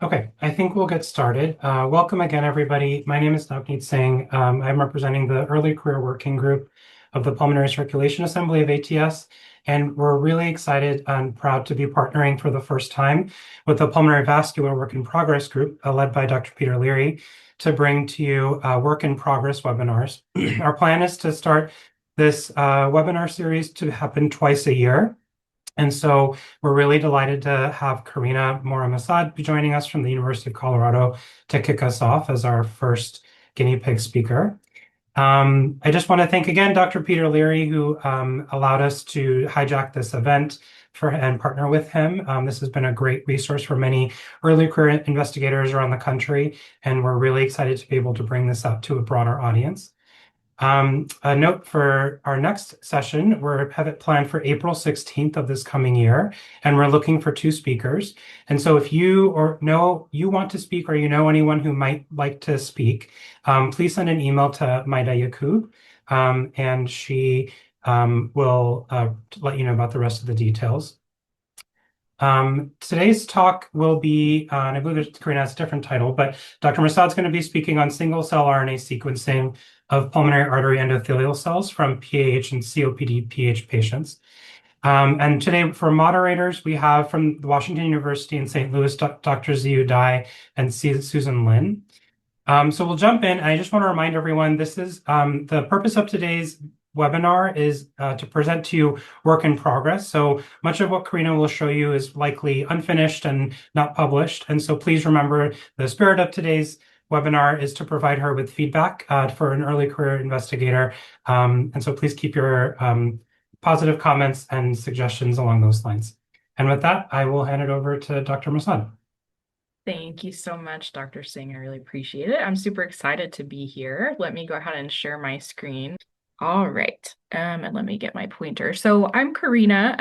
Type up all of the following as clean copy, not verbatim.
Okay, I think we'll get started. Welcome again, everybody. My name is Navneet Singh. I'm representing the Early Career Working Group of the Pulmonary Circulation Assembly of ATS, and we're really excited and proud to be partnering for the first time with the Pulmonary Vascular Work in Progress Group, led by Dr. Peter Leary, to bring to you work in progress webinars. Our plan is to start this webinar series to happen twice a year. And so we're really delighted to have Karina Mora Massad be joining us from the University of Colorado to kick us off as our first guinea pig speaker. I just want to thank again Dr. Peter Leary, who allowed us to hijack this event and partner with him. This has been a great resource for many early career investigators around the country, and we're really excited to be able to bring this out to a broader audience. A note for our next session, we have it planned for April 16th of this coming year, and we're looking for 2 speakers. And so if you want to speak or you know anyone who might like to speak, please send an email to Maida Yakub, and she will let you know about the rest of the details. Today's talk will be, and I believe Karina has a different title, but Dr. Massad's going to be speaking on single-cell RNA sequencing of pulmonary artery endothelial cells from PAH and COPD-PH patients. And today, for moderators, we have from the Washington University in St. Louis, Dr. Ziyu Dai and Susan Lin. So we'll jump in. I just want to remind everyone, this is the purpose of today's webinar is to present to you work in progress. So much of what Karina will show you is likely unfinished and not published. And so please remember the spirit of today's webinar is to provide her with feedback for an early career investigator. And so please keep your positive comments and suggestions along those lines. And with that, I will hand it over to Dr. Massad. Thank you so much, Dr. Singh. I really appreciate it. I'm super excited to be here. Let me go ahead and share my screen. All right, and let me get my pointer. So I'm Karina.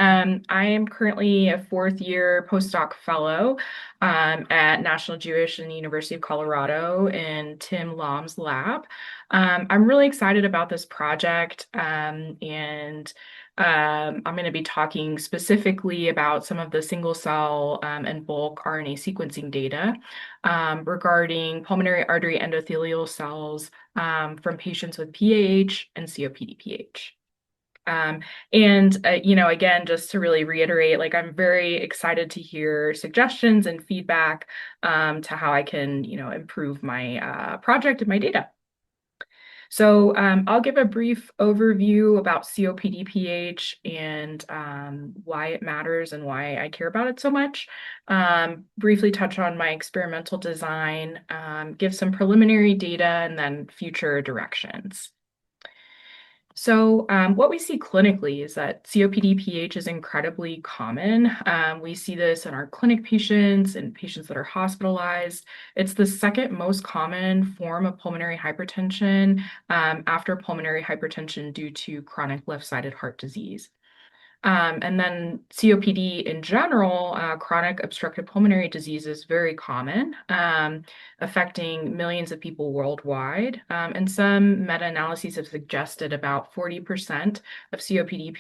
I am currently a 4th-year postdoc fellow at National Jewish and University of Colorado in Tim Lom's lab. I'm really excited about this project, and I'm going to be talking specifically about some of the single-cell and bulk RNA sequencing data regarding pulmonary artery endothelial cells from patients with PAH and COPD-PH. Again, just to really reiterate, I'm very excited to hear suggestions and feedback to how I can, improve my project and my data. So I'll give a brief overview about COPD-PH and why it matters and why I care about it so much. Briefly touch on my experimental design, give some preliminary data, and then future directions. So what we see clinically is that COPD-PH is incredibly common. We see this in our clinic patients and patients that are hospitalized. It's the second most common form of pulmonary hypertension after pulmonary hypertension due to chronic left-sided heart disease. And then COPD in general, chronic obstructive pulmonary disease is very common, affecting millions of people worldwide. And some meta-analyses have suggested about 40% of COPD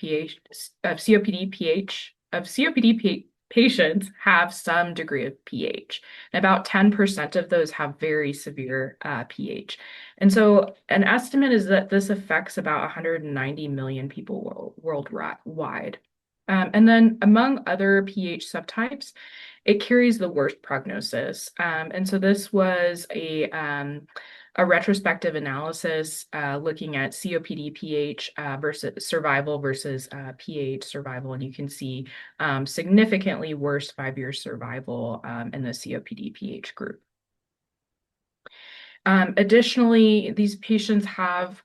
patients have some degree of PH. And about 10% of those have very severe PH. And so an estimate is that this affects about 190 million people worldwide. And then among other PH subtypes, it carries the worst prognosis. And so this was a retrospective analysis looking at COPD-PH versus survival versus PH survival. And you can see significantly worse 5-year survival in the COPD-PH group. Additionally, these patients have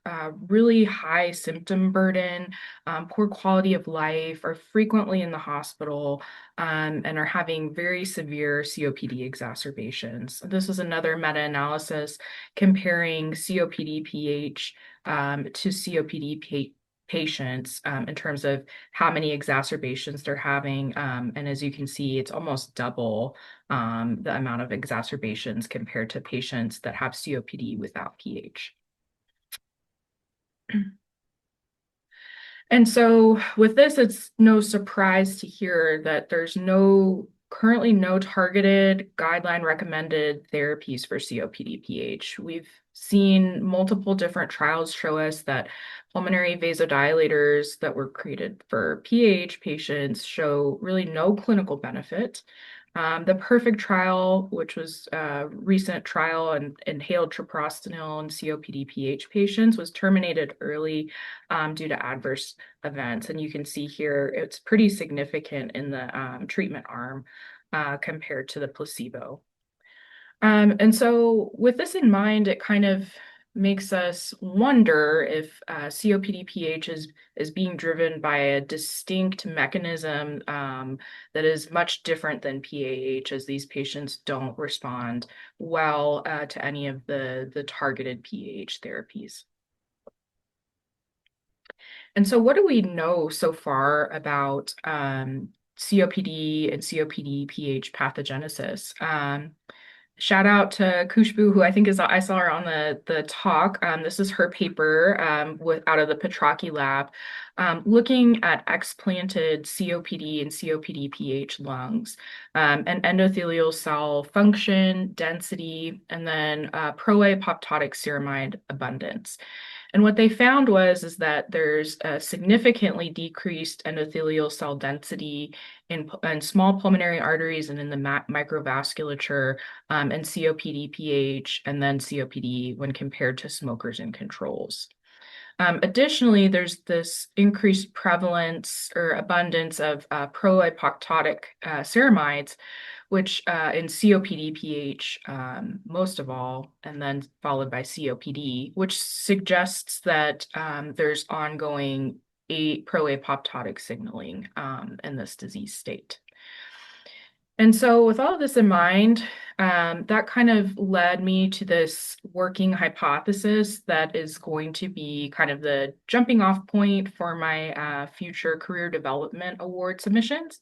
really high symptom burden, poor quality of life, are frequently in the hospital, and are having very severe COPD exacerbations. This is another meta-analysis comparing COPD-PH to COPD patients in terms of how many exacerbations they're having. And as you can see, it's almost double the amount of exacerbations compared to patients that have COPD without PH. And so with this, it's no surprise to hear that there's no currently no targeted guideline recommended therapies for COPD-PH. We've seen multiple different trials show us that pulmonary vasodilators that were created for PH patients show really no clinical benefit. The perfect trial, which was a recent trial in inhaled treprostinil in COPD-PH patients, was terminated early due to adverse events. And you can see here it's pretty significant in the treatment arm compared to the placebo. And so with this in mind, it kind of makes us wonder if COPD-PH is being driven by a distinct mechanism that is much different than PAH, as these patients don't respond well to any of the targeted PAH therapies. And so what do we know so far about COPD and COPD-PH pathogenesis? Shout out to Kushbu, who I think I saw her on the talk. This is her paper out of the Petrocchi lab, looking at explanted COPD and COPD-PH lungs, and endothelial cell function, density, and then pro-apoptotic ceramide abundance. And what they found is that there's a significantly decreased endothelial cell density in small pulmonary arteries and in the microvasculature and COPD-PH and then COPD when compared to smokers and controls. Additionally, there's this increased prevalence or abundance of pro-apoptotic ceramides, which in COPD-PH most of all, and then followed by COPD, which suggests that there's ongoing pro-apoptotic signaling in this disease state. And so with all of this in mind, that kind of led me to this working hypothesis that is going to be kind of the jumping off point for my future career development award submissions.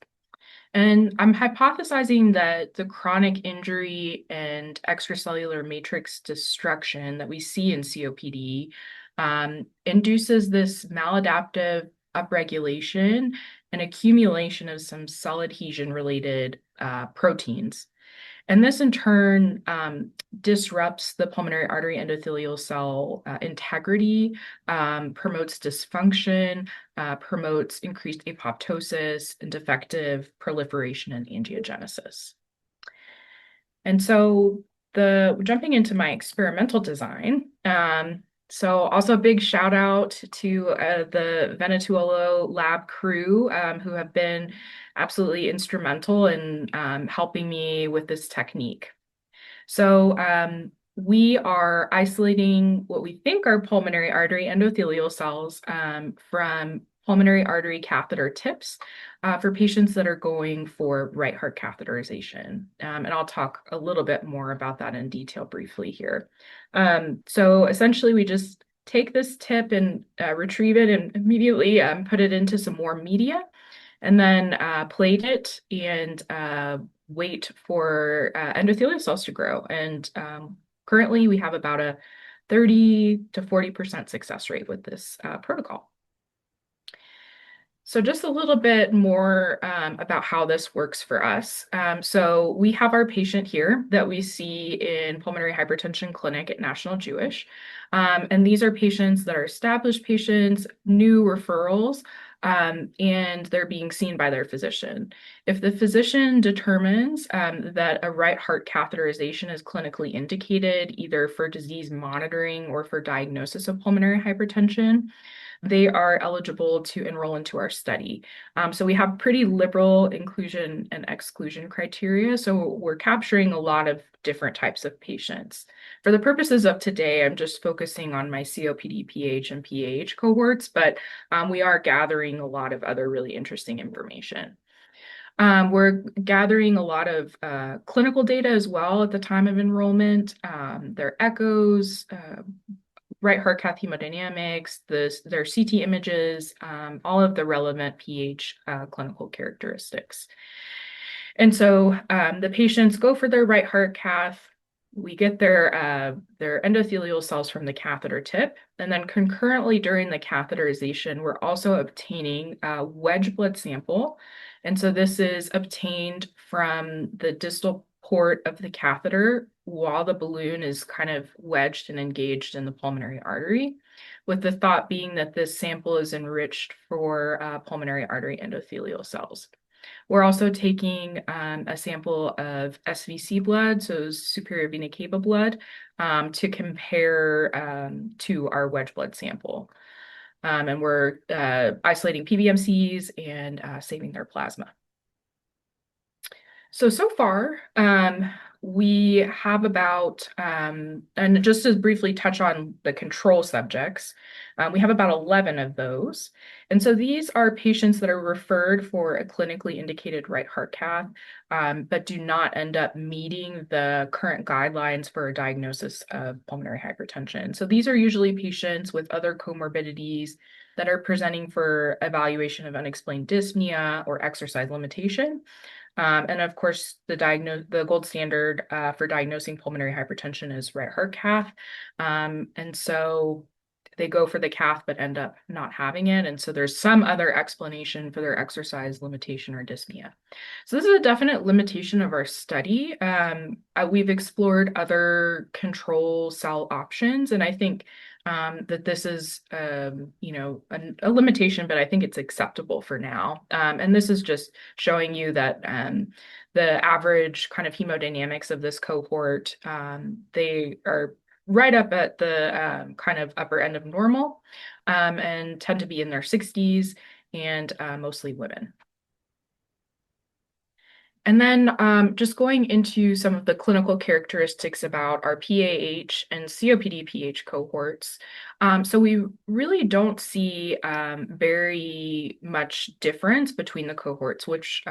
And I'm hypothesizing that the chronic injury and extracellular matrix destruction that we see in COPD induces this maladaptive upregulation and accumulation of some cell adhesion related proteins. And this in turn disrupts the pulmonary artery endothelial cell integrity, promotes dysfunction, promotes increased apoptosis and defective proliferation and angiogenesis. And so jumping into my experimental design, so also a big shout out to the Venezuela lab crew who have been absolutely instrumental in helping me with this technique. So we are isolating what we think are pulmonary artery endothelial cells from pulmonary artery catheter tips for patients that are going for right heart catheterization. And I'll talk a little bit more about that in detail briefly here. So essentially, we just take this tip and retrieve it and immediately put it into some warm media and then plate it and wait for endothelial cells to grow. And currently, we have about a 30 to 40% success rate with this protocol. So just a little bit more about how this works for us. So we have our patient here that we see in pulmonary hypertension clinic at National Jewish. And these are patients that are established patients, new referrals, and they're being seen by their physician. If the physician determines that a right heart catheterization is clinically indicated, either for disease monitoring or for diagnosis of pulmonary hypertension, they are eligible to enroll into our study. So we have pretty liberal inclusion and exclusion criteria. So we're capturing a lot of different types of patients. For the purposes of today, I'm just focusing on my COPD, PH, and PAH cohorts, but we are gathering a lot of other really interesting information. We're gathering a lot of clinical data as well at the time of enrollment, their echoes, right heart cath hemodynamics, their CT images, all of the relevant PH clinical characteristics. And so the patients go for their right heart cath. We get their endothelial cells from the catheter tip. And then concurrently during the catheterization, we're also obtaining a wedge blood sample And so this is obtained from the distal port of the catheter while the balloon is kind of wedged and engaged in the pulmonary artery, with the thought being that this sample is enriched for pulmonary artery endothelial cells. We're also taking a sample of SVC blood, so superior vena cava blood, to compare to our wedge blood sample. And we're isolating PBMCs and saving their plasma. So far, we have about, and just to briefly touch on the control subjects, we have about 11 of those. And so these are patients that are referred for a clinically indicated right heart cath, but do not end up meeting the current guidelines for a diagnosis of pulmonary hypertension. So these are usually patients with other comorbidities that are presenting for evaluation of unexplained dyspnea or exercise limitation. And of course, the gold standard for diagnosing pulmonary hypertension is right heart cath. And so they go for the cath but end up not having it. And so there's some other explanation for their exercise limitation or dyspnea. So this is a definite limitation of our study. We've explored other control cell options, and I think that this is, a limitation, but I think it's acceptable for now. And this is just showing you that the average kind of hemodynamics of this cohort, they are right up at the kind of upper end of normal, and tend to be in their 60s and mostly women. And then just going into some of the clinical characteristics about our PAH and COPD-PH cohorts. So we really don't see very much difference between the cohorts, which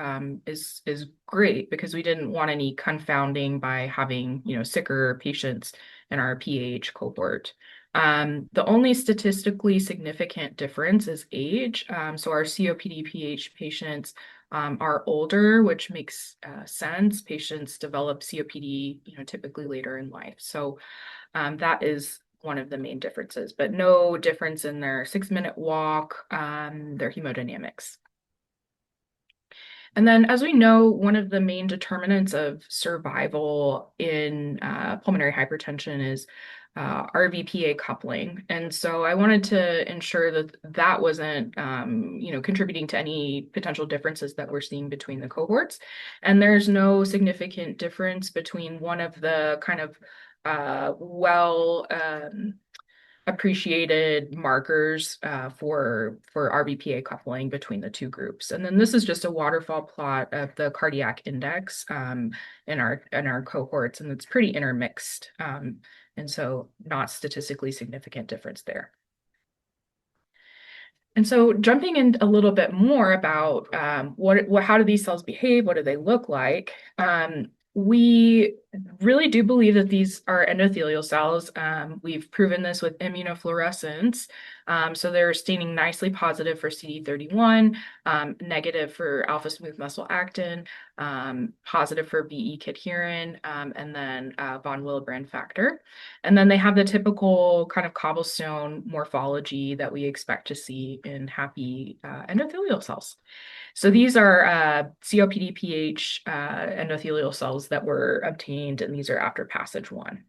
is great because we didn't want any confounding by having, sicker patients in our PAH cohort. The only statistically significant difference is age. So our COPD-PH patients are older, which makes sense. Patients develop COPD, typically later in life. So that is one of the main differences, but no difference in their 6-minute walk, their hemodynamics. And then, as we know, one of the main determinants of survival in pulmonary hypertension is RVPA coupling. And so I wanted to ensure that that wasn't, contributing to any potential differences that we're seeing between the cohorts. And there's no significant difference between one of the kind of appreciated markers for RVPA coupling between the two groups. And then this is just a waterfall plot of the cardiac index in our cohorts, and it's pretty intermixed. And so not statistically significant difference there. And so jumping in a little bit more about how do these cells behave? What do they look like? We really do believe that these are endothelial cells. We've proven this with immunofluorescence. So they're staining nicely positive for CD31, negative for alpha smooth muscle actin, positive for VE cadherin, and then von Willebrand factor. And then they have the typical kind of cobblestone morphology that we expect to see in happy endothelial cells. So these are COPD-PH endothelial cells that were obtained, and these are after passage 1.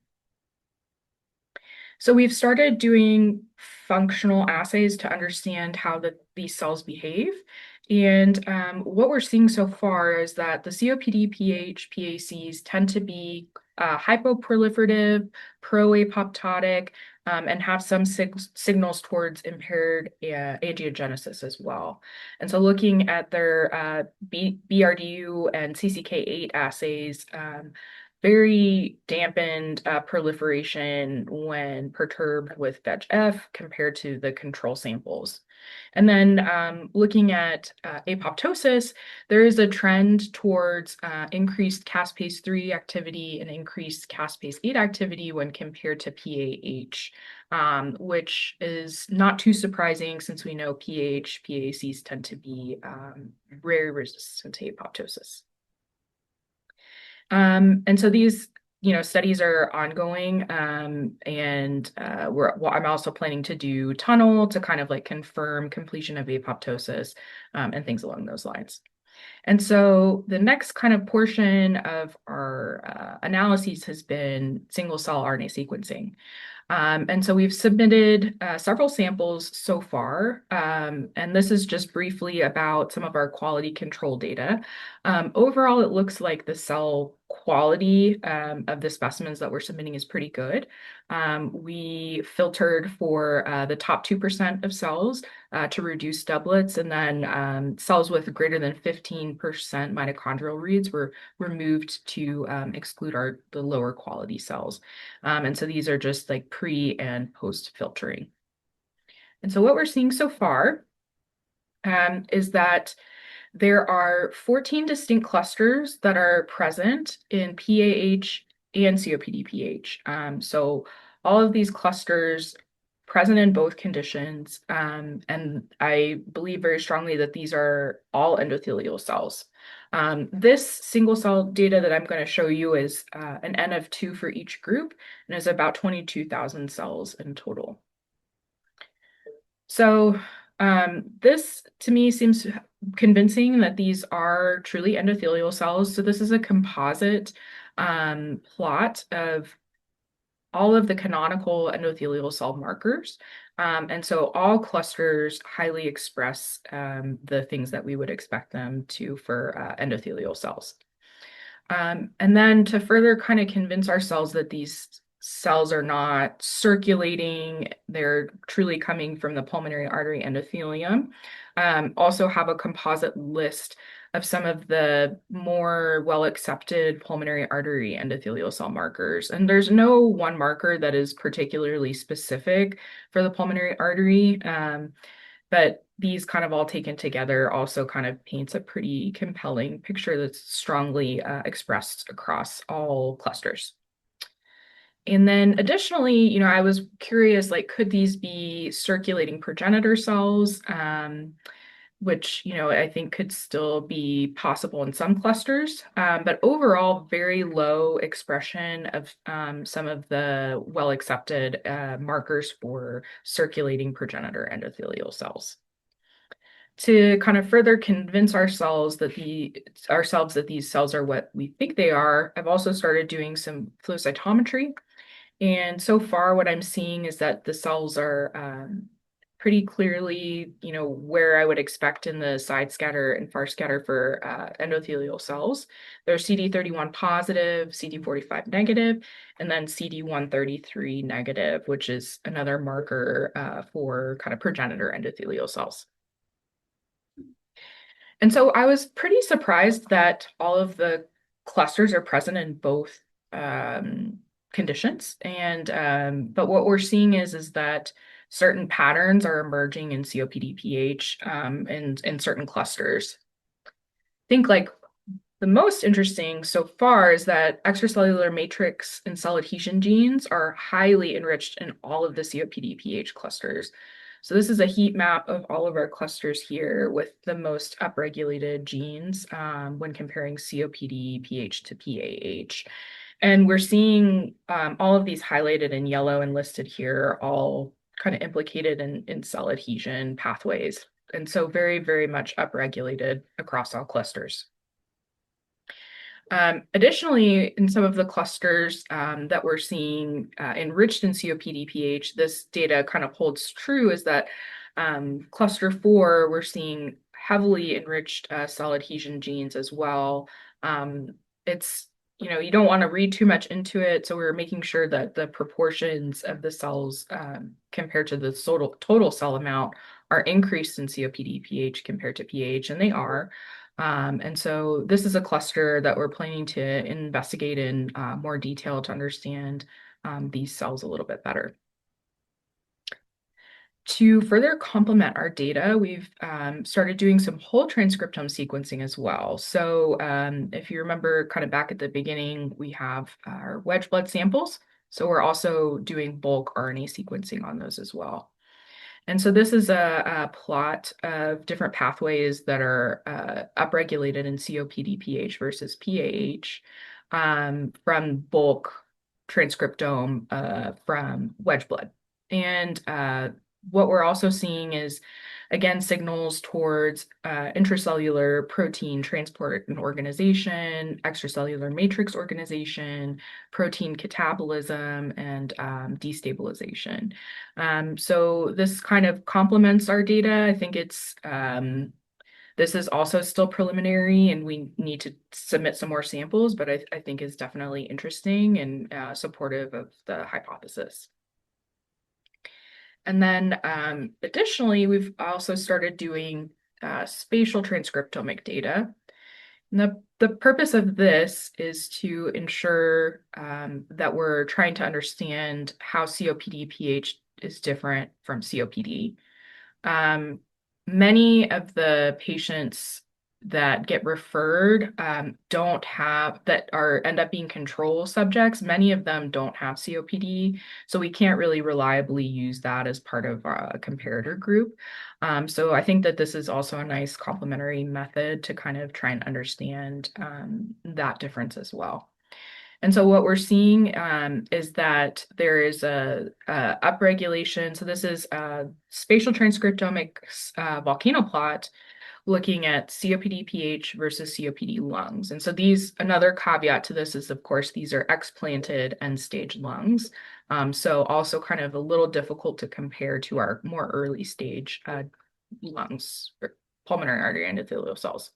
So we've started doing functional assays to understand how these cells behave. And what we're seeing so far is that the COPD-PH PACs tend to be hypoproliferative, pro-apoptotic, and have some signals towards impaired angiogenesis as well. And so looking at their BRDU and CCK8 assays, very dampened proliferation when perturbed with VEGF compared to the control samples. And then looking at apoptosis, there is a trend towards increased caspase-3 activity and increased caspase-8 activity when compared to PAH, which is not too surprising since we know PACs tend to be very resistant to apoptosis. And so these, studies are ongoing, and I'm also planning to do tunnel to kind of like confirm completion of apoptosis and things along those lines. And so the next kind of portion of our analyses has been single cell RNA sequencing. And so we've submitted several samples so far, and this is just briefly about some of our quality control data. Overall, it looks like the cell quality of the specimens that we're submitting is pretty good. We filtered for the top 2% of cells to reduce doublets, and then cells with greater than 15% mitochondrial reads were removed to exclude the lower quality cells. And so these are just like pre and post filtering. And so what we're seeing so far is that there are 14 distinct clusters that are present in PAH and COPD-PH. So all of these clusters present in both conditions, and I believe very strongly that these are all endothelial cells. This single cell data that I'm going to show you is an N of 2 for each group, and is about 22,000 cells in total. So this to me seems convincing that these are truly endothelial cells. So this is a composite plot of all of the canonical endothelial cell markers. And so all clusters highly express the things that we would expect them to for endothelial cells. And then to further kind of convince ourselves that these cells are not circulating, they're truly coming from the pulmonary artery endothelium, also have a composite list of some of the more well-accepted pulmonary artery endothelial cell markers. And there's no one marker that is particularly specific for the pulmonary artery, but these kind of all taken together also kind of paints a pretty compelling picture that's strongly expressed across all clusters. And then additionally, I was curious, like, could these be circulating progenitor cells? Which, I think could still be possible in some clusters, but overall, very low expression of some of the well-accepted markers for circulating progenitor endothelial cells. To kind of further convince ourselves that these cells are what we think they are, I've also started doing some flow cytometry. And so far, what I'm seeing is that the cells are pretty clearly, where I would expect in the side scatter and far scatter for endothelial cells. They're CD31 positive, CD45 negative, and then CD133 negative, which is another marker for kind of progenitor endothelial cells. And so I was pretty surprised that all of the clusters are present in both conditions. But what we're seeing is that certain patterns are emerging in COPD-PH in certain clusters. I think like the most interesting so far is that extracellular matrix and cell adhesion genes are highly enriched in all of the COPD-PH clusters. So this is a heat map of all of our clusters here with the most upregulated genes when comparing COPD-PH to PAH. And we're seeing all of these highlighted in yellow and listed here, all kind of implicated in cell adhesion pathways. And so very, very much upregulated across all clusters. Additionally, in some of the clusters that we're seeing enriched in COPD-PH, this data kind of holds true is that cluster 4, we're seeing heavily enriched cell adhesion genes as well. It's, you don't want to read too much into it, so we're making sure that the proportions of the cells compared to the total cell amount are increased in COPD-PH compared to PAH, and they are. And so this is a cluster that we're planning to investigate in more detail to understand these cells a little bit better. To further complement our data, we've started doing some whole transcriptome sequencing as well. So if you remember kind of back at the beginning, we have our wedge blood samples. So we're also doing bulk RNA sequencing on those as well. And so this is a plot of different pathways that are upregulated in COPD-PH versus PAH from bulk transcriptome from wedge blood. And what we're also seeing is, again, signals towards intracellular protein transport and organization, extracellular matrix organization, protein catabolism, and destabilization. So this kind of complements our data. I think this is also still preliminary and we need to submit some more samples, but I think is definitely interesting and supportive of the hypothesis. And then additionally, we've also started doing spatial transcriptomic data. And the purpose of this is to ensure that we're trying to understand how COPD-PH is different from COPD. Um, Many of the patients that get referred don't have that are end up being control subjects. Many of them don't have COPD, so we can't really reliably use that as part of a comparator group. So I think that this is also a nice complementary method to kind of try and understand that difference as well. And so what we're seeing is that there is a upregulation. So this is a spatial transcriptomics volcano plot looking at COPD-PH versus COPD lungs. And so another caveat to this is, of course, these are explanted end-stage lungs. So also kind of a little difficult to compare to our more early stage lungs, or pulmonary artery endothelial cells.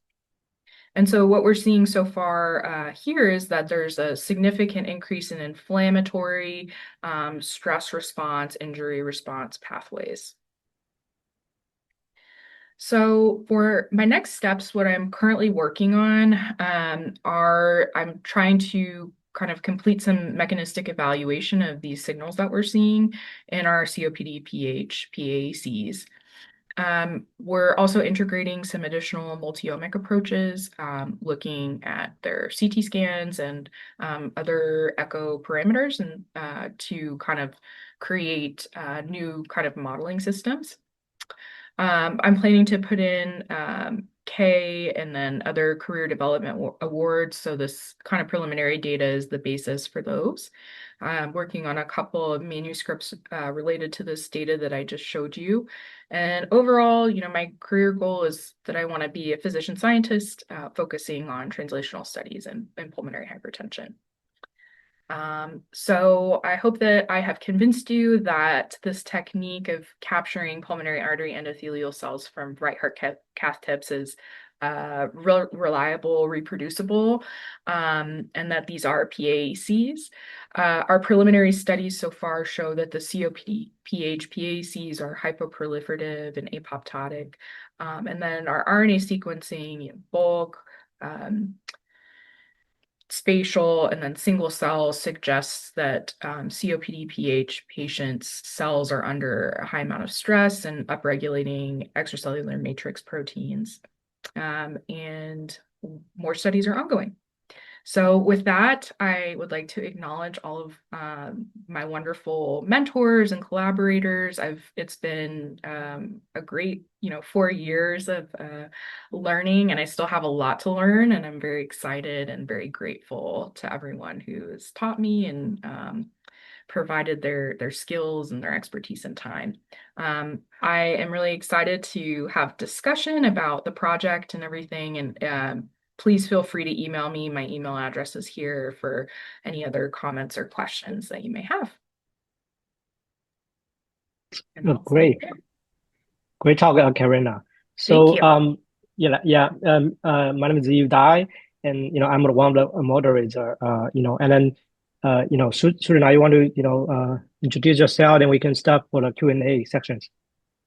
And so what we're seeing so far here is that there's a significant increase in inflammatory, stress response, injury response pathways. So for my next steps, what I'm currently working on I'm trying to kind of complete some mechanistic evaluation of these signals that we're seeing in our COPD-PH PACs. We're also integrating some additional multi-omic approaches, looking at their CT scans and other echo parameters and to kind of create new kind of modeling systems. I'm planning to put in K and then other career development awards. So this kind of preliminary data is the basis for those. I'm working on a couple of manuscripts related to this data that I just showed you. And overall, my career goal is that I want to be a physician scientist focusing on translational studies and pulmonary hypertension. So I hope that I have convinced you that this technique of capturing pulmonary artery endothelial cells from right heart cath tips is reliable, reproducible, and that these are PACs. Our preliminary studies so far show that the COPD-PH PACs are hypoproliferative and apoptotic. And then our RNA sequencing, bulk, spatial, and then single cell suggests that COPD-PH patients' cells are under a high amount of stress and upregulating extracellular matrix proteins. And more studies are ongoing. So with that, I would like to acknowledge all of my wonderful mentors and collaborators. It's been a great, 4 years of learning, and I still have a lot to learn, and I'm very excited and very grateful to everyone who has taught me and provided their skills and their expertise and time. I am really excited to have discussion about the project and everything, and please feel free to email me. My email address is here for any other comments or questions that you may have. Oh, great. Great talk, Karina. Thank you. My name is Yu Dai, and I'm one of the moderators. And then Surina, you want to introduce yourself, then we can start for the Q&A sections.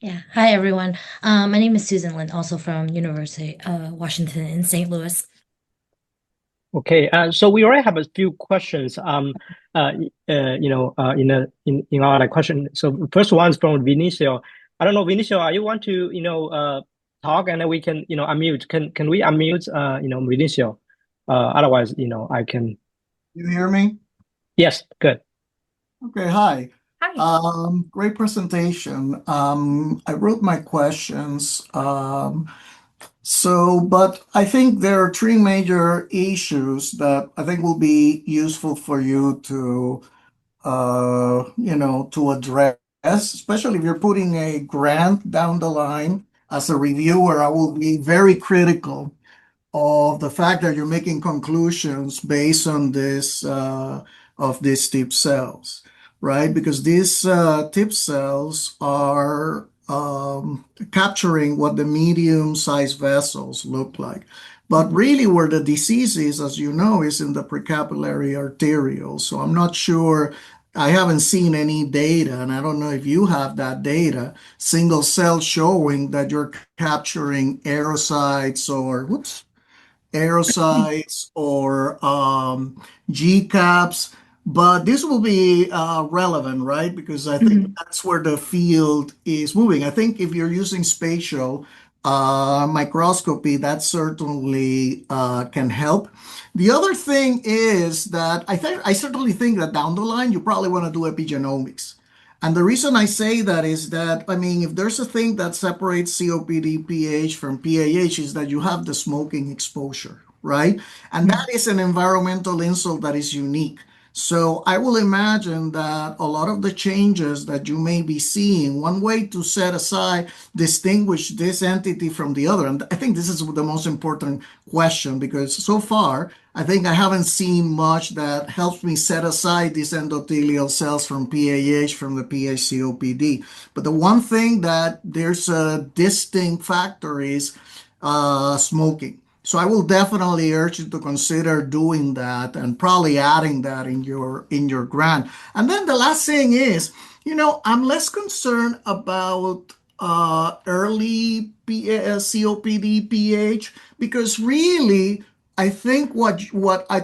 Yeah. Hi, everyone. My name is Susan Lin, also from University of Washington in St. Louis. Okay, so we already have a few questions. In our question. So first one is from Vinicio. I don't know, Vinicio, you want to talk, and then we can unmute. Can we unmute Vinicio? Otherwise, I can. You hear me? Yes, good. Okay, hi. Hi. Great presentation. I wrote my questions. But I think there are three major issues that I think will be useful for you to, to address. especially if you're putting a grant down the line. As a reviewer, I will be very critical of the fact that you're making conclusions based on this of these tip cells, right? Because these tip cells are capturing what the medium-sized vessels look like. But really, where the disease is, as you know, is in the precapillary arteriole. So I'm not sure. I haven't seen any data, and I don't know if you have that data, single cell showing that you're capturing aerocytes or whoops, aerocytes or GCAPs, but this will be relevant, right? Because I think Mhm. that's where the field is moving. I think if you're using spatial microscopy, that certainly can help. The other thing is that I certainly think that down the line you probably want to do epigenomics. And the reason I say that is that, I mean, if there's a thing that separates COPD-PH from PAH is that you have the smoking exposure, right? And that is an environmental insult that is unique. So I will imagine that a lot of the changes that you may be seeing, one way to set aside, distinguish this entity from the other. And I think this is the most important question because so far, I think I haven't seen much that helps me set aside these endothelial cells from PAH from the PH COPD. But the one thing that there's a distinct factor is smoking. So I will definitely urge you to consider doing that and probably adding that in your grant. And then the last thing is, I'm less concerned about early COPD PH because really I think what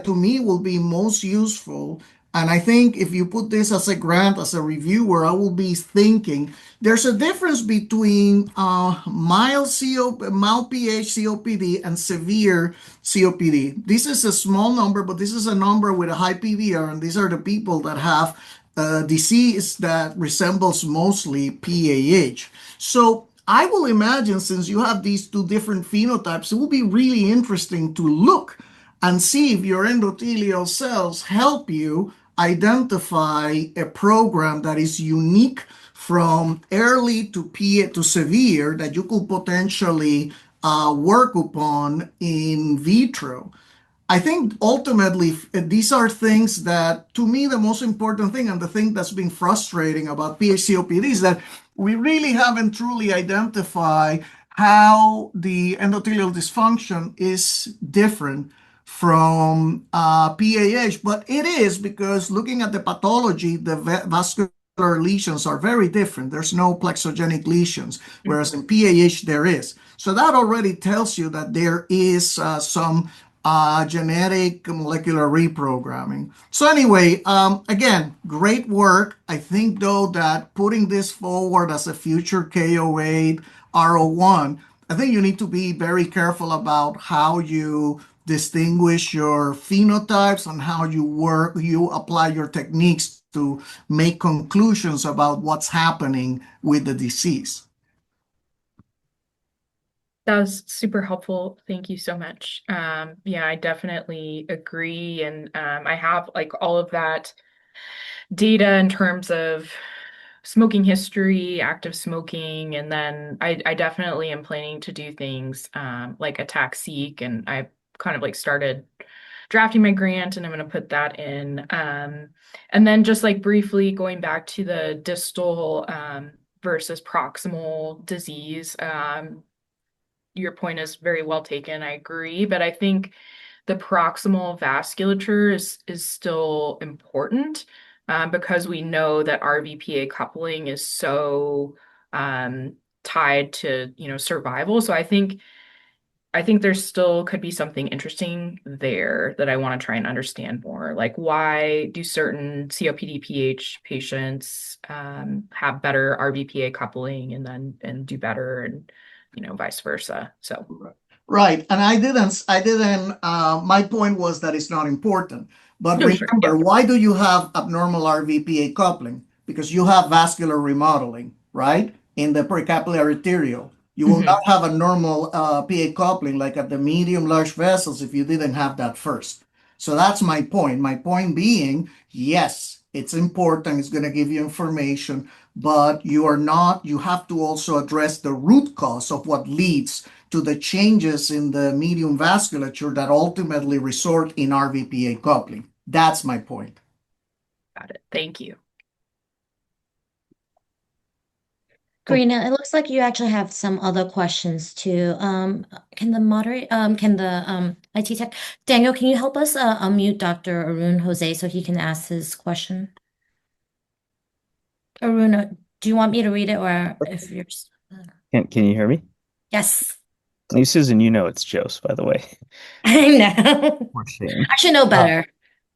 to me will be most useful, and I think if you put this as a grant as a reviewer, I will be thinking there's a difference between mild pH COPD and severe COPD. This is a small number, but this is a number with a high PVR, and these are the people that have a disease that resembles mostly PAH. So I will imagine since you have these two different phenotypes, it will be really interesting to look and see if your endothelial cells help you identify a program that is unique from early to severe that you could potentially work upon in vitro. I think ultimately these are things that, to me, the most important thing and the thing that's been frustrating about PHCOPD is that we really haven't truly identified how the endothelial dysfunction is different from PAH, but it is because looking at the pathology, the vascular lesions are very different. There's no plexogenic lesions, whereas in PAH there is. So that already tells you that there is some genetic molecular reprogramming. So anyway, again, great work. I think though that putting this forward as a future KO8 RO1, I think you need to be very careful about how you distinguish your phenotypes and how you apply your techniques to make conclusions about what's happening with the disease. That was super helpful. Thank you so much. Yeah, I definitely agree. And I have like all of that data in terms of smoking history, active smoking, and then I definitely am planning to do things like attack seek, and I kind of like started drafting my grant and I'm going to put that in. And then just like briefly going back to the distal versus proximal disease, your point is very well taken. I agree, but I think the proximal vasculature is still important because we know that RVPA coupling is so tied to survival. So I think there still could be something interesting there that I want to try and understand more. Like why do certain COPD-PH patients have better RVPA coupling and do better and vice versa. So Right. And my point was that it's not important. But no, sure. remember, Yeah. why do you have abnormal RVPA coupling? Because you have vascular remodeling, right? In the precapillary arteriole. You will not have a normal PA coupling like at the medium large vessels if you didn't have that first. So that's my point. My point being, yes, It's important, it's going to give you information, but you have to also address the root cause of what leads to the changes in the medium vasculature that ultimately result in RVPA coupling. That's my point. Got it. Thank you. Karina, it looks like you actually have some other questions too. Can the IT tech, Daniel, can you help us unmute Dr. Arun Jose so he can ask his question? Arun, do you want me to read it or if you're Can you hear me? Yes. Hey, Susan, you know it's Jose, by the way. I know. For shame. I should know better.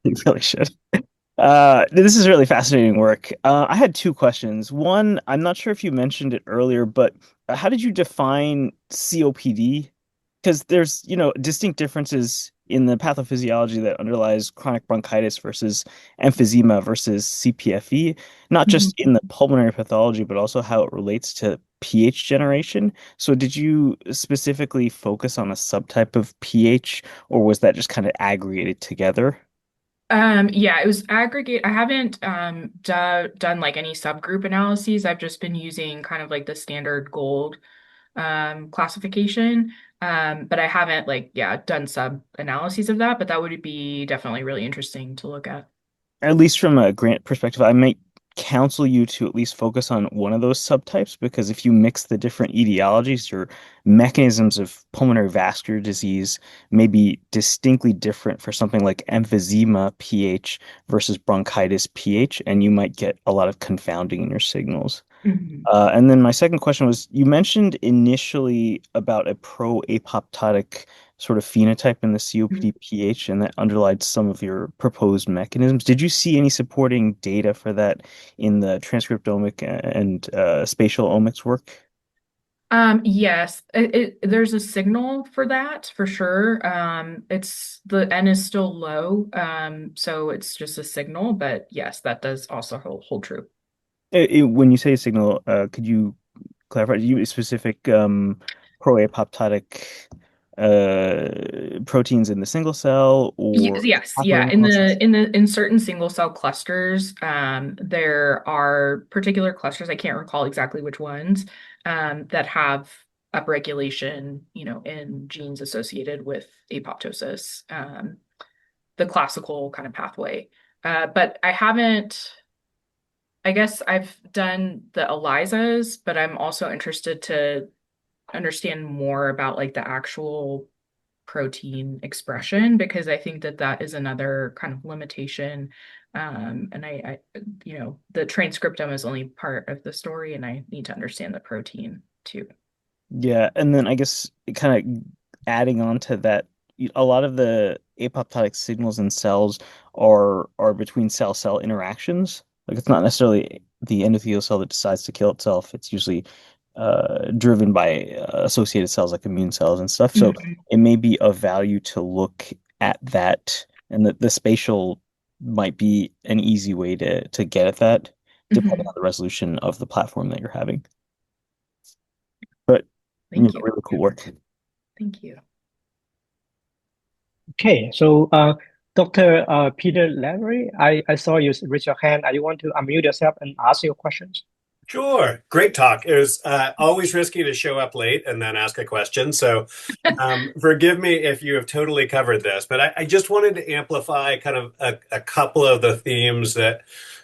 You really should. This is really fascinating work. I had two questions. One, I'm not sure if you mentioned it earlier, but how did you define COPD? Because there's, distinct differences in the pathophysiology that underlies chronic bronchitis versus emphysema versus CPFE, not just in the pulmonary pathology, but also how it relates to pH generation. So did you specifically focus on a subtype of pH, or was that just kind of aggregated together? Yeah, it was aggregate. I haven't done like any subgroup analyses. I've just been using kind of like the standard gold classification. But I haven't done sub analyses of that, but that would be definitely really interesting to look at. At least from a grant perspective, I might counsel you to at least focus on one of those subtypes, because if you mix the different etiologies, your mechanisms of pulmonary vascular disease may be distinctly different for something like emphysema pH versus bronchitis pH, and you might get a lot of confounding in your signals. Mhm. And then my second question was, you mentioned initially about a pro-apoptotic sort of phenotype in the COPD-PH, and that underlied some of your proposed mechanisms. Did you see any supporting data for that in the transcriptomic and spatial omics work? Yes, there's a signal for that for sure. The N is still low, so it's just a signal, but yes, that does also hold true. When you say signal, could you clarify? Do you mean specific pro-apoptotic proteins in the single cell or Yes, pathway yeah. analysis? In certain single cell clusters, there are particular clusters, I can't recall exactly which ones, that have upregulation, in genes associated with apoptosis, the classical kind of pathway. But I guess I've done the ELISAs, but I'm also interested to understand more about like the actual protein expression, because I think that that is another kind of limitation. And the transcriptome is only part of the story, and I need to understand the protein too. Yeah, and then I guess kind of adding on to that, a lot of the apoptotic signals in cells are between cell-cell interactions. Like it's not necessarily the endothelial cell that decides to kill itself. It's usually driven by associated cells like immune cells and stuff. So Mhm. it may be of value to look at that, and the spatial might be an easy way to get at that, depending on Mhm. the resolution of the platform that you're having. But Thank you. really cool work. Thank you. Okay, so Dr. Peter Lavery, I saw you raise your hand. You want to unmute yourself and ask your questions? Sure. Great talk. It was always risky to show up late and then ask a question. So forgive me if you have totally covered this, but I just wanted to amplify kind of a couple of the themes that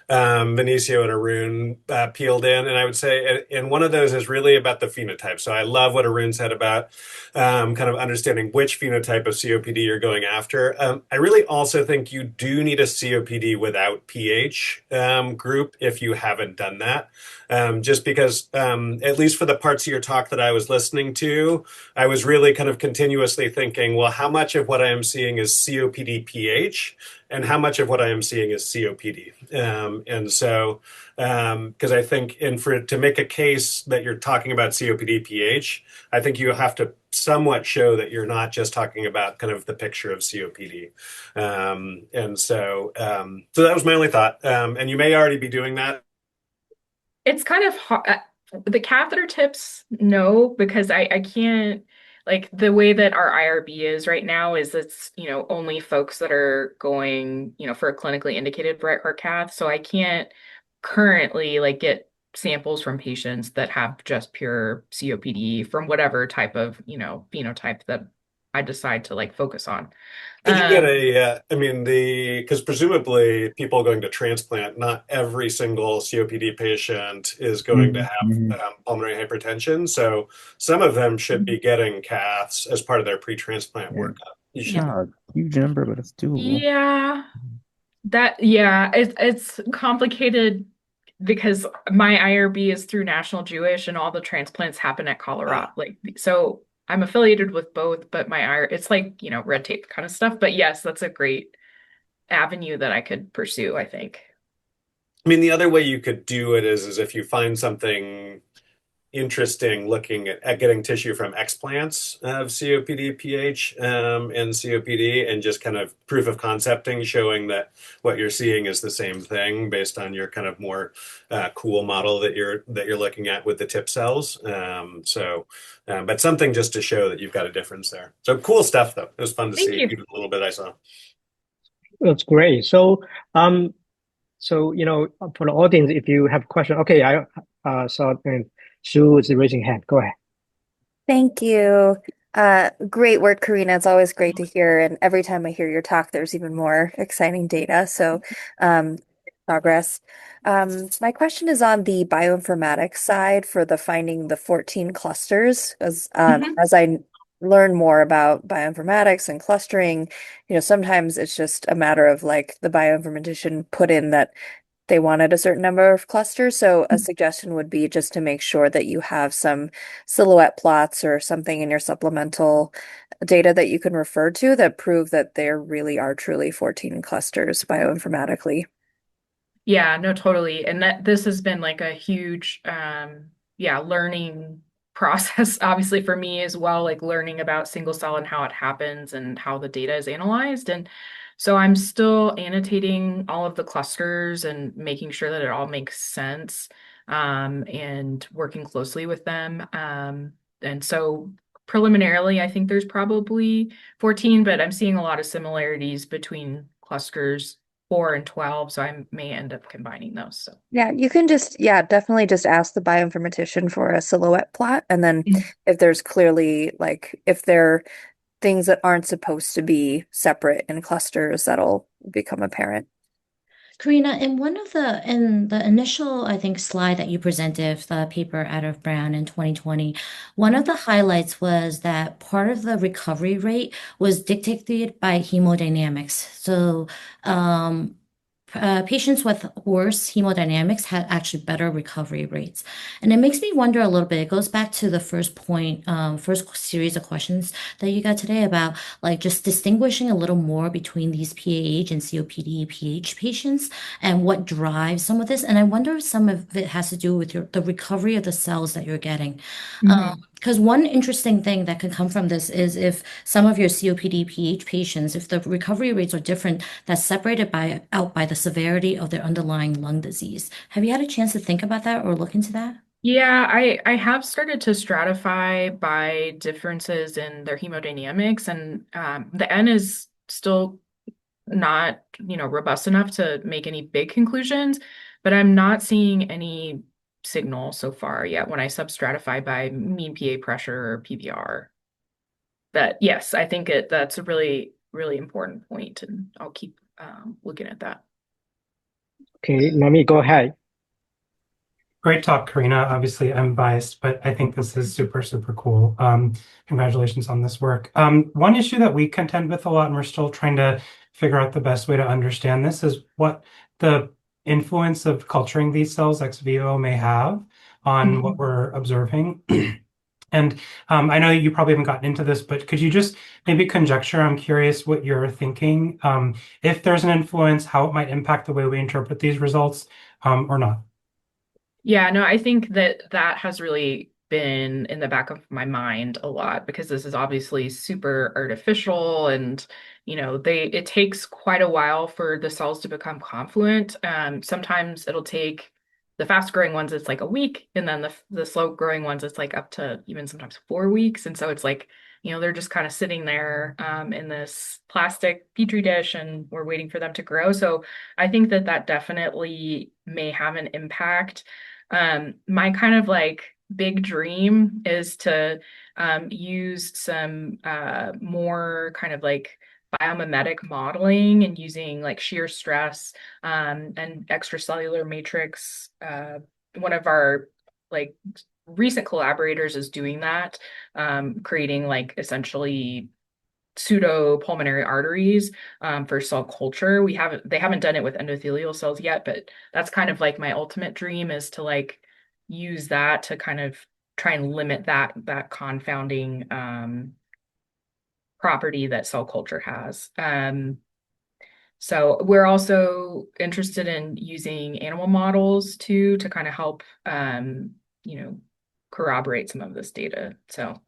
Benicio and Arun peeled in. And I would say, and one of those is really about the phenotype. So I love what Arun said about kind of understanding which phenotype of COPD you're going after. I really also think you do need a COPD without pH group if you haven't done that. Just because, at least for the parts of your talk that I was listening to, I was really kind of continuously thinking, well, how much of what I am seeing is COPD PH and how much of what I am seeing is COPD? And so, because I think, to make a case that you're talking about COPD PH, I think you have to somewhat show that you're not just talking about kind of the picture of COPD. So that was my only thought. And you may already be doing that. It's kind of hard. The catheter tips, no, because I can't, like the way that our IRB is right now is it's, only folks that are going, for a clinically indicated right heart cath. So I can't currently like get samples from patients that have just pure COPD from whatever type of, phenotype that I decide to like focus on. Could you get Um, because presumably people going to transplant, not every single COPD patient is going to Mhm. have pulmonary hypertension. So some of them should be getting caths as part of their pre-transplant Yeah. workup. You It's should. not a huge number, but it's doable. yeah, it's complicated because my IRB is through National Jewish and all the transplants happen at Colorado. Like, so I'm affiliated with both, but it's like, red tape kind of stuff. But yes, that's a great avenue that I could pursue, I think. I mean, the other way you could do it is if you find something interesting looking at getting tissue from explants of COPD-PH and COPD and just kind of proof of concepting showing that what you're seeing is the same thing based on your kind of more cool model that you're looking at with the tip cells. But something just to show that you've got a difference there. So cool stuff though. It was fun to Thank see you. even a little bit I saw. That's great. So, for the audience, if you have a question, okay, I saw Sue is raising hand. Go ahead. Thank you. Great work, Karina. It's always great to hear. And every time I hear your talk, there's even more exciting data. So, progress. My question is on the bioinformatics side for the finding the 14 clusters. Mhm. As I learn more about bioinformatics and clustering, sometimes it's just a matter of like the bioinformatician put in that they wanted a certain number of clusters. So a suggestion would be just to make sure that you have some silhouette plots or something in your supplemental data that you can refer to that prove that there really are truly 14 clusters bioinformatically. Yeah, no, totally. And this has been like a huge, learning process, obviously for me as well, like learning about single cell and how it happens and how the data is analyzed. And so I'm still annotating all of the clusters and making sure that it all makes sense, and working closely with them. And so preliminarily, I think there's probably 14, but I'm seeing a lot of similarities between clusters 4 and 12, so I may end up combining those. So Yeah, you can definitely just ask the bioinformatician for a silhouette plot. And then if there's clearly if there things that aren't supposed to be separate in clusters, that'll become apparent. Karina, in the initial, I think, slide that you presented, the paper out of Brown in 2020, one of the highlights was that part of the recovery rate was dictated by hemodynamics. So, patients with worse hemodynamics had actually better recovery rates. And it makes me wonder a little bit. It goes back to the first point, first series of questions that you got today about like just distinguishing a little more between these PAH and COPD-PH patients and what drives some of this. And I wonder if some of it has to do with the recovery of the cells that you're getting. Because one interesting thing that could come from this is if some of your COPD-PH patients, if the recovery rates are different, that's separated out by the severity of their underlying lung disease. Have you had a chance to think about that or look into that? Yeah, I have started to stratify by differences in their hemodynamics, and the N is still not, robust enough to make any big conclusions, but I'm not seeing any signal so far yet when I substratify by mean PA pressure or PVR. But yes, I think that's a really, really important point, and I'll keep looking at that. Okay, Nami, go ahead. Great talk, Karina. Obviously, I'm biased, but I think this is super, super cool. Congratulations on this work. One issue that we contend with a lot, and we're still trying to figure out the best way to understand this, is what the influence of culturing these cells ex vivo may have on what we're observing. And I know you probably haven't gotten into this, but could you just maybe conjecture? I'm curious what you're thinking. If there's an influence, how it might impact the way we interpret these results, or not. Yeah, no, I think that has really been in the back of my mind a lot because this is obviously super artificial and it takes quite a while for the cells to become confluent. Sometimes it'll take the fast growing ones, it's like a week, and then the slow growing ones, it's like up to even sometimes 4 weeks. And so it's like they're just kind of sitting there in this plastic petri dish and we're waiting for them to grow. So I think that that definitely may have an impact. My kind of like big dream is to use some more kind of like biomimetic modeling and using like shear stress and extracellular matrix. One of our like recent collaborators is doing that, creating like essentially pseudo pulmonary arteries for cell culture. They haven't done it with endothelial cells yet, but that's kind of like my ultimate dream is to like use that to kind of try and limit that confounding property that cell culture has. So we're also interested in using animal models too to kind of help you know, corroborate some of this data. So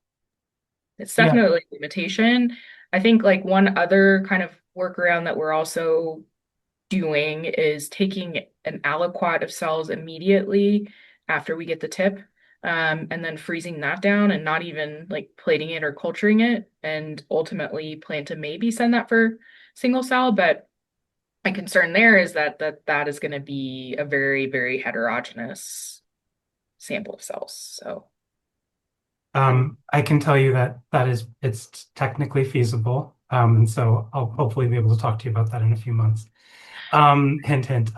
it's Yeah. definitely a limitation. I think like one other kind of workaround that we're also doing is taking an aliquot of cells immediately after we get the tip, and then freezing that down and not even like plating it or culturing it, and ultimately plan to maybe send that for single cell. But my concern there is that is going to be a very, very heterogeneous sample of cells. So I can tell you that it's technically feasible. And so I'll hopefully be able to talk to you about that in a few months. Hint, hint.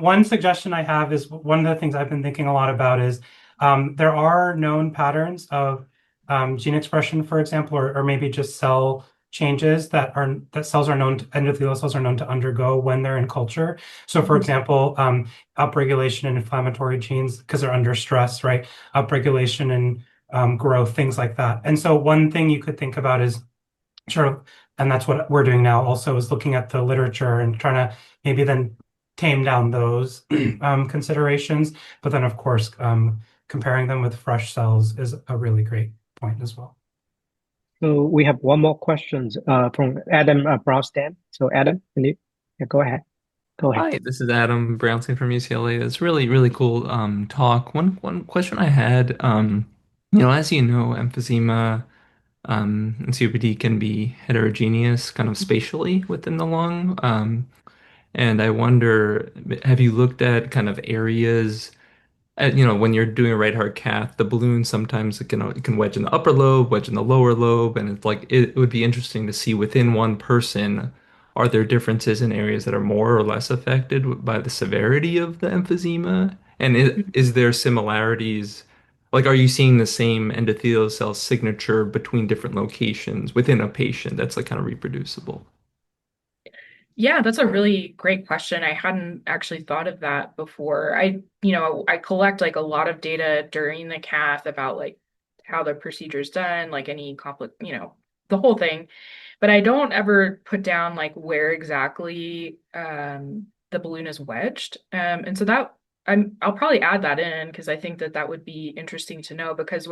One suggestion I have is one of the things I've been thinking a lot about is there are known patterns of gene expression, for example, or maybe just cell changes that endothelial cells are known to undergo when they're in culture. So, for example, upregulation in inflammatory genes because they're under stress, right? Upregulation in growth, things like that. And so, one thing you could think about is sort of, and that's what we're doing now also, is looking at the literature and trying to maybe then tame down those considerations. But then, of course, comparing them with fresh cells is a really great point as well. So we have one more question from Adam Brownstein. So Adam, can you go ahead? Go ahead. Hi, this is Adam Brownstein from UCLA. It's really, really cool talk. One question I had, as you know, emphysema and COPD can be heterogeneous kind of spatially within the lung. And I wonder, have you looked at kind of areas? When you're doing a right heart cath, the balloon sometimes it can wedge in the upper lobe, wedge in the lower lobe, and it's like it would be interesting to see within one person, are there differences in areas that are more or less affected by the severity of the emphysema? And is there similarities? Like, are you seeing the same endothelial cell signature between different locations within a patient that's like kind of reproducible? yeah, that's a really great question. I hadn't actually thought of that before. I collect like a lot of data during the cath about like how the procedure's done, like any complex, the whole thing. But I don't ever put down like where exactly the balloon is wedged. And so I'll probably add that in because I think that that would be interesting to know because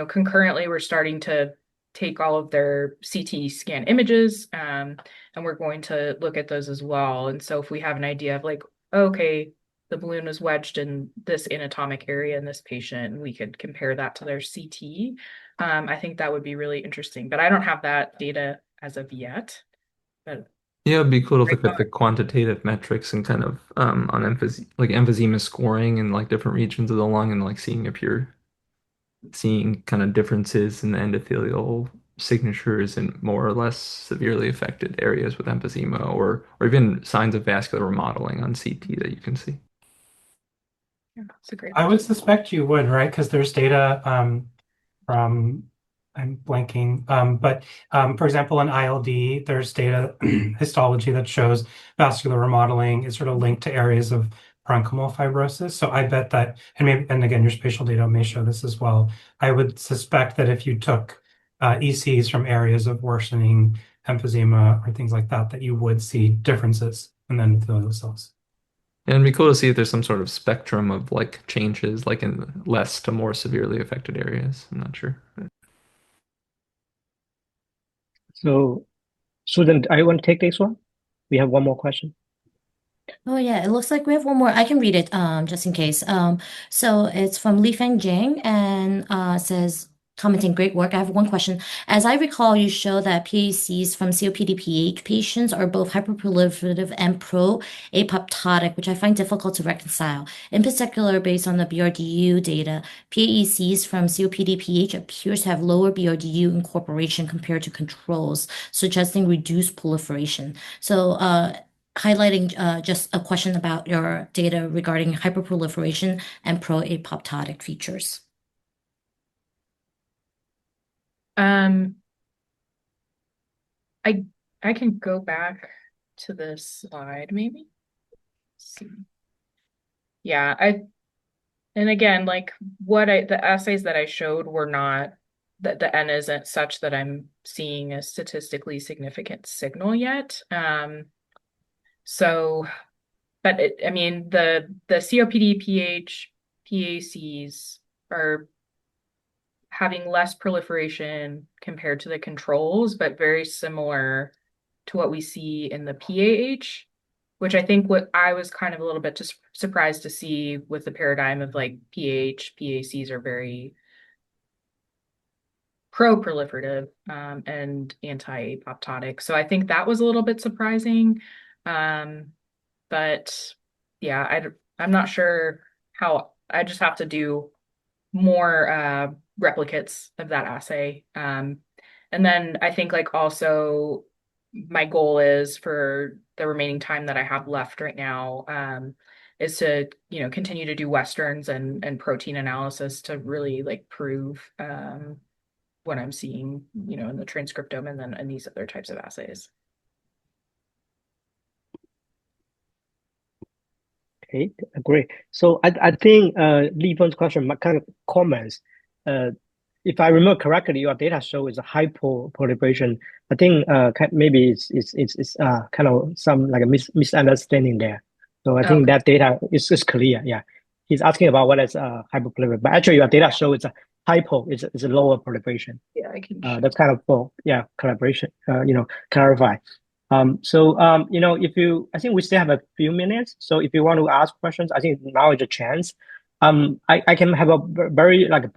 concurrently we're starting to take all of their CT scan images, and we're going to look at those as well. And so if we have an idea of like, okay, the balloon was wedged in this anatomic area in this patient, and we could compare that to their CT. I think that would be really interesting, but I don't have that data as of yet. But Yeah, it'd be cool to great look at the thought. quantitative metrics and kind of on emphysema scoring in like different regions of the lung and like seeing if you're seeing kind of differences in the endothelial signatures in more or less severely affected areas with emphysema or even signs of vascular remodeling on CT that you can see. Yeah, that's a great I would question. suspect you would, right? Because there's data from, I'm blanking, but for example, in ILD, there's data histology that shows vascular remodeling is sort of linked to areas of parenchymal fibrosis. So I bet that, and again, your spatial data may show this as well. I would suspect that if you took ECs from areas of worsening emphysema or things like that, that you would see differences in the endothelial cells. And it'd be cool to see if there's some sort of spectrum of like changes, like in less to more severely affected areas. I'm not sure. So Susan, I want to take this one. We have one more question. Oh yeah, it looks like we have one more. I can read it just in case. So it's from Li Feng Jing and says commenting, great work. I have one question. As I recall, you show that PACs from COPD-PH patients are both hyperproliferative and pro-apoptotic, which I find difficult to reconcile. In particular, based on the BRDU data, PACs from COPD-PH appears to have lower BRDU incorporation compared to controls, suggesting reduced proliferation. So, highlighting just a question about your data regarding hyperproliferation and pro-apoptotic features. I I can go back to this slide maybe. Let's see. Yeah, and again, like the assays that I showed were not that the N isn't such that I'm seeing a statistically significant signal yet. So, but I mean the COPD PH PACs are having less proliferation compared to the controls, but very similar to what we see in the PAH, which I think what I was kind of a little bit just surprised to see with the paradigm of like PAH, PACs are very pro-proliferative and anti-apoptotic. So I think that was a little bit surprising. But yeah, I'm not sure how. I just have to do more replicates of that assay. And then I think like also my goal is for the remaining time that I have left right now is to, continue to do Westerns and protein analysis to really like prove what I'm seeing, in the transcriptome and then in these other types of assays. Okay, great. So I think Li Feng's question kind of comments. If I remember correctly, your data show is a hypoproliferation. I think maybe it's kind of some like a misunderstanding there. So I think Okay. that data is clear. Yeah, he's asking about what is hypoproliferation, but actually your data show it's a hypo, it's a lower proliferation. Yeah, I can. That's kind of collaboration. Clarify. I think we still have a few minutes. So if you want to ask questions, I think now is a chance. I can have a very like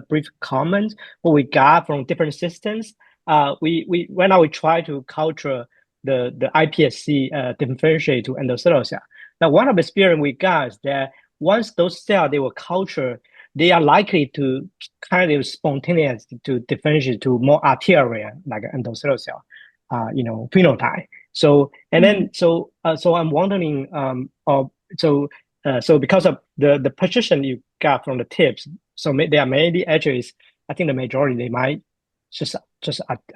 brief comment what we got from different systems. When we try to culture the iPSC differentiate to endothelial cell. Now one of the experience we got is that once those cells they will culture, they are likely to kind of spontaneous to differentiate to more arterial like endothelial cell. Phenotype. So I'm wondering, so because of the position you got from the tips, so there are many edges. I think the majority they might just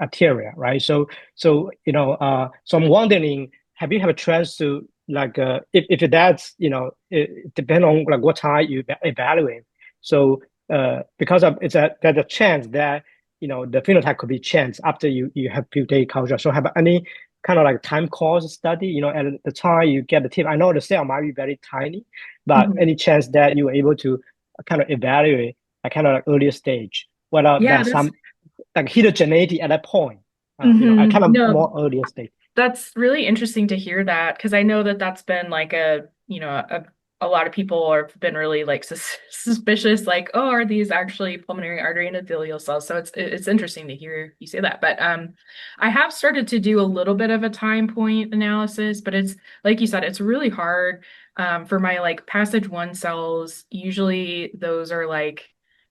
arterial, right? So I'm wondering, have you have a chance to like if that's it depend on like what time you evaluate. So because of there's a chance that the phenotype could be changed after you have few day culture. So have any kind of like time course study, at the time you get the tip. I know the cell might be very tiny, but any chance that you were able to kind of evaluate a kind of like earlier stage, whether there's some like heterogeneity at that point, a kind of more earlier stage. That's really interesting to hear that because I know that that's been like a lot of people have been really like suspicious, like, oh, are these actually pulmonary artery endothelial cells? So it's interesting to hear you say that. But I have started to do a little bit of a time point analysis, but it's like you said, it's really hard for my like passage 1 cells. Usually those are like,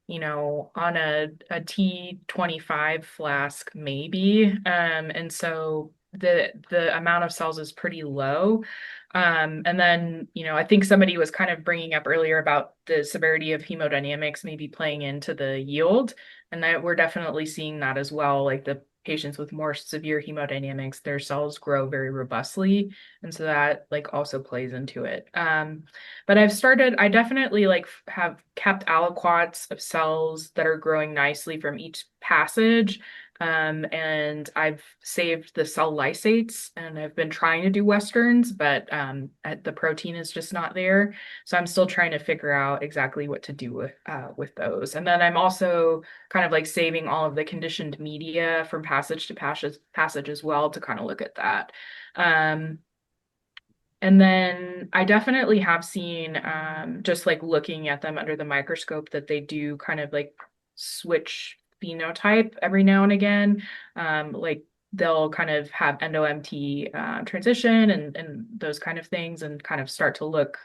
on a T25 flask maybe. And so the amount of cells is pretty low. And then, I think somebody was kind of bringing up earlier about the severity of hemodynamics maybe playing into the yield. And that we're definitely seeing that as well. Like the patients with more severe hemodynamics, their cells grow very robustly. And so that like also plays into it. But I definitely like have kept aliquots of cells that are growing nicely from each passage. And I've saved the cell lysates and I've been trying to do Westerns, but the protein is just not there. So I'm still trying to figure out exactly what to do with those. And then I'm also kind of like saving all of the conditioned media from passage to passage as well to kind of look at that. And then I definitely have seen just like looking at them under the microscope that they do kind of like switch phenotype every now and again. Like they'll kind of have endo-MT transition and those kind of things, and kind of start to look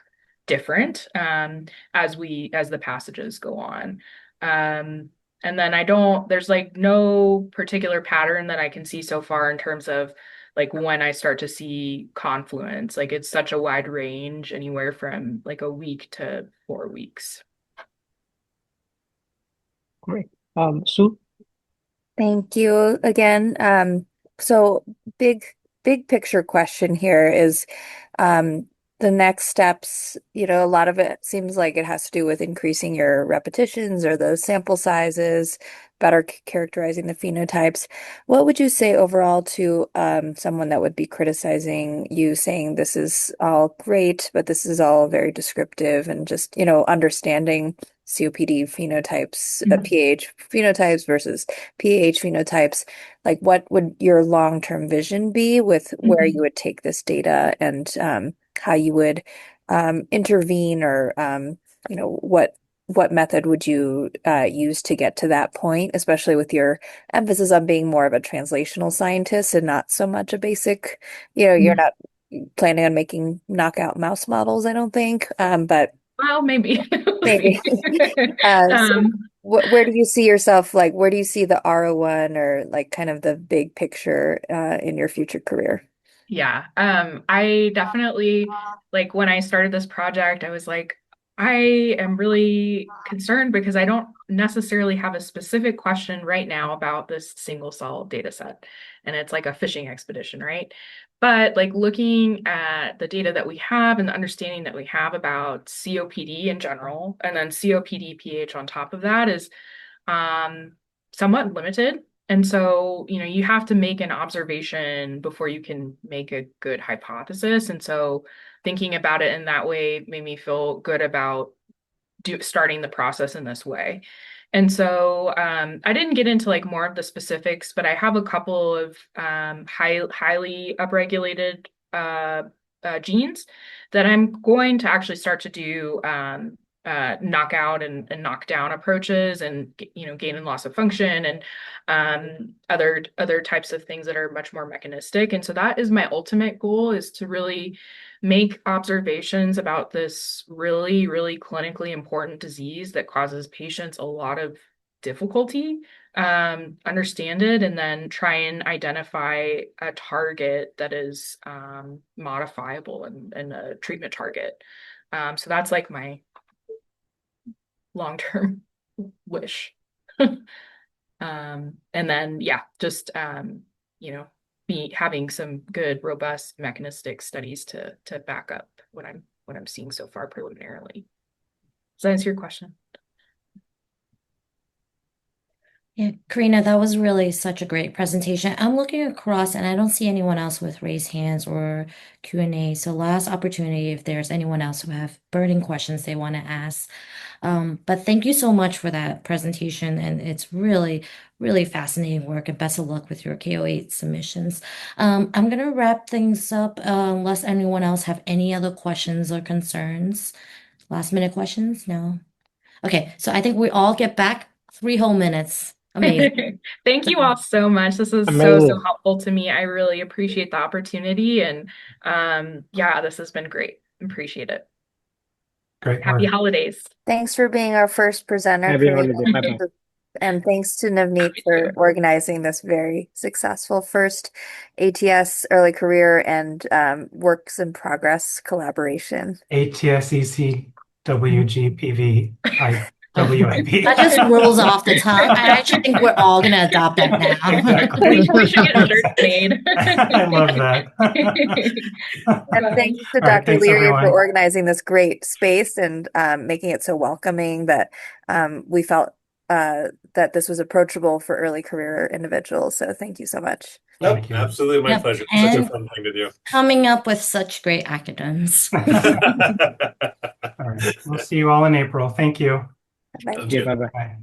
different as the passages go on. And then there's like no particular pattern that I can see so far in terms of like when I start to see confluence. Like it's such a wide range, anywhere from like a week to 4 weeks. Great. Sue? Thank you again. So big picture question here is the next steps, a lot of it seems like it has to do with increasing your repetitions or those sample sizes, better characterizing the phenotypes. What would you say overall to someone that would be criticizing you, saying this is all great, but this is all very descriptive, and just, understanding COPD phenotypes, PH phenotypes versus PH phenotypes? Like, what would your long-term vision be with where you would take this data, and how you would intervene, or what method would you use to get to that point, especially with your emphasis on being more of a translational scientist and not so much a basic, you're not planning on making knockout mouse models, I don't think, but Well, maybe. maybe. So where do you see yourself, like, where do you see the R01, or like kind of the big picture in your future career? Yeah, I definitely, like, when I started this project, I was like, I am really concerned because I don't necessarily have a specific question right now about this single cell data set. And it's like a fishing expedition, right? But like looking at the data that we have and the understanding that we have about COPD in general, and then COPD-PH on top of that, is somewhat limited. And so, you have to make an observation before you can make a good hypothesis. And so thinking about it in that way made me feel good about starting the process in this way. And so I didn't get into like more of the specifics, but I have a couple of highly upregulated genes that I'm going to actually start to do knockout and knockdown approaches, and gain and loss of function, and other types of things that are much more mechanistic. And so that is my ultimate goal, is to really make observations about this really, really clinically important disease that causes patients a lot of difficulty, understand it, and then try and identify a target that is modifiable and a treatment target. So that's like my long-term wish. And then, yeah, just, having some good, robust mechanistic studies to back up what I'm seeing so far preliminarily. Does that answer your question? Yeah, Karina, that was really such a great presentation. I'm looking across and I don't see anyone else with raised hands or Q&A. So last opportunity, if there's anyone else who have burning questions they want to ask. But thank you so much for that presentation. And it's really, really fascinating work, and best of luck with your KO8 submissions. I'm going to wrap things up unless anyone else have any other questions or concerns. Last minute questions? No. Okay, so I think we all get back 3 whole minutes. Amazing. Thank you all so much. This is so helpful to me. I really appreciate the opportunity, and yeah, this has been great. Appreciate it. Great Happy work. holidays. Thanks for being our first presenter, Happy Karina. holiday. Bye-bye. And thanks to Navneet for organizing this very successful first ATS early career and works in progress collaboration. ATS-ECWGPV-WIP. That just rolls off the tongue. I actually think we're all going to adopt that now. Exactly. We should get shirts made. I love that. And thanks to All right, Dr. thanks, Leary for everyone. organizing this great space and making it so welcoming that we felt that this was approachable for early career individuals. So thank you so much. Nope, Thank you. absolutely my Yep, pleasure. Such a and fun thing to do. coming up with such great academics. All right, we'll see you all in April. Thank you. Bye. Sounds good. Bye-bye. Bye.